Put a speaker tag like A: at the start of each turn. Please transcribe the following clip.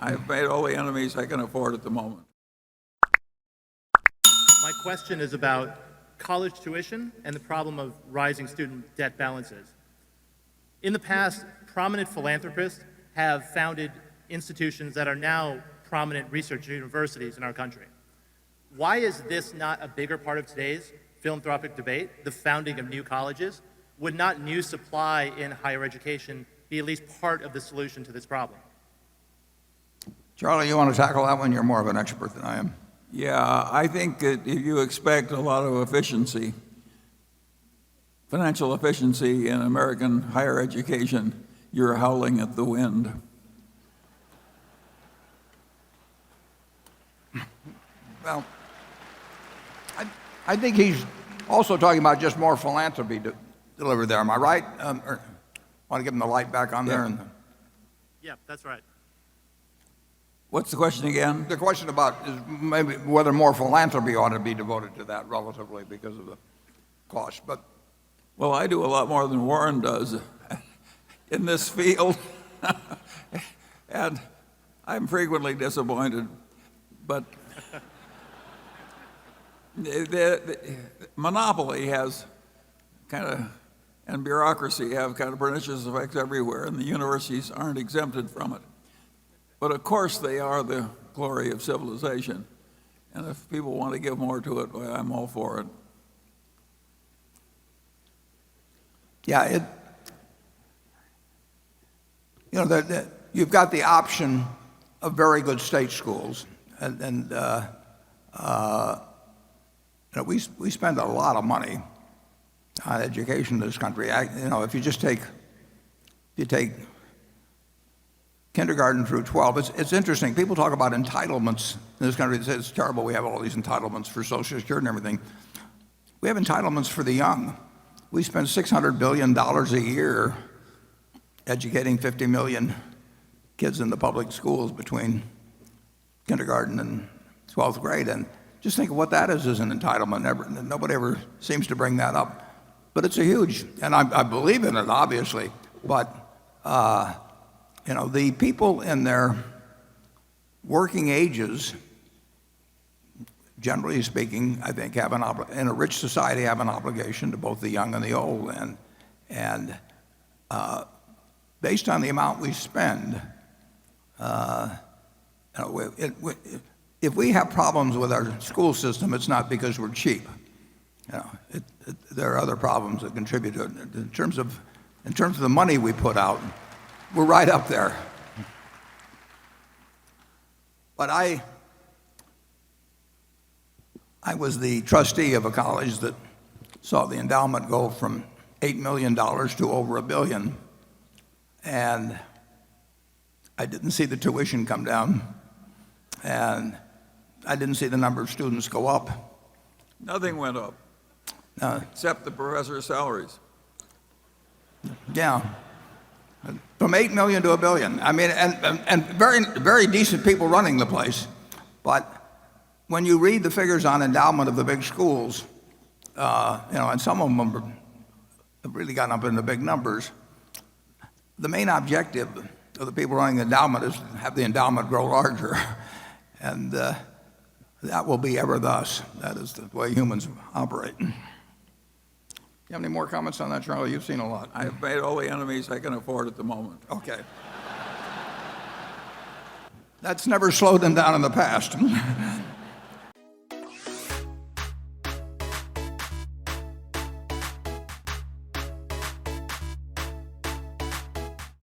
A: I've made all the enemies I can afford at the moment.
B: My question is about college tuition and the problem of rising student debt balances. In the past, prominent philanthropists have founded institutions that are now prominent research universities in our country. Why is this not a bigger part of today's philanthropic debate, the founding of new colleges? Would not new supply in higher education be at least part of the solution to this problem?
C: Charlie, you want to tackle that one? You're more of an expert than I am.
A: Yeah, I think that if you expect a lot of efficiency, financial efficiency in American higher education, you're howling at the wind.
C: Well, I think he's also talking about just more philanthropy delivered there. Am I right? Or want to give him the light back on there?
B: Yeah, that's right.
A: What's the question again?
C: The question about is maybe whether more philanthropy ought to be devoted to that relatively because of the cost. But
A: Well, I do a lot more than Warren does in this field, and I'm frequently disappointed. But the monopoly has and bureaucracy have kind of pernicious effects everywhere, and the universities aren't exempted from it. But of course they are the glory of civilization. And if people want to give more to it, well, I'm all for it.
C: yeah, you've got the option of very good state schools, and we spend a lot of money on education in this country. If you take kindergarten through 12, it's interesting. People talk about entitlements in this country. They say it's terrible we have all these entitlements for Social Security and everything. We have entitlements for the young. We spend $600 billion a year educating 50 million kids in the public schools between kindergarten and 12th grade. And just think of what that is as an entitlement. Nobody ever seems to bring that up. But it's a huge, and I believe in it, obviously. But, the people in their working ages, generally speaking, I think in a rich society have an obligation to both the young and the old. And based on the amount we spend, if we have problems with our school system, it's not because we're cheap. There are other problems that contribute to it. In terms of the money we put out, we're right up there. But I was the trustee of a college that saw the endowment go from $8 million to over $1 billion. And I didn't see the tuition come down. And I didn't see the number of students go up.
A: Nothing went up, except the professors' salaries.
C: Yeah. From 8 million to $1 billion. I mean, and very, very decent people running the place. But when you read the figures on endowment of the big schools, and some of them have really gotten up into big numbers, the main objective of the people running the endowment is to have the endowment grow larger. And that will be ever thus. That is the way humans operate. You have any more comments on that, Charlie? You've seen a lot.
A: I've made all the enemies I can afford at the moment.
C: Okay. That's never slowed them down in the past.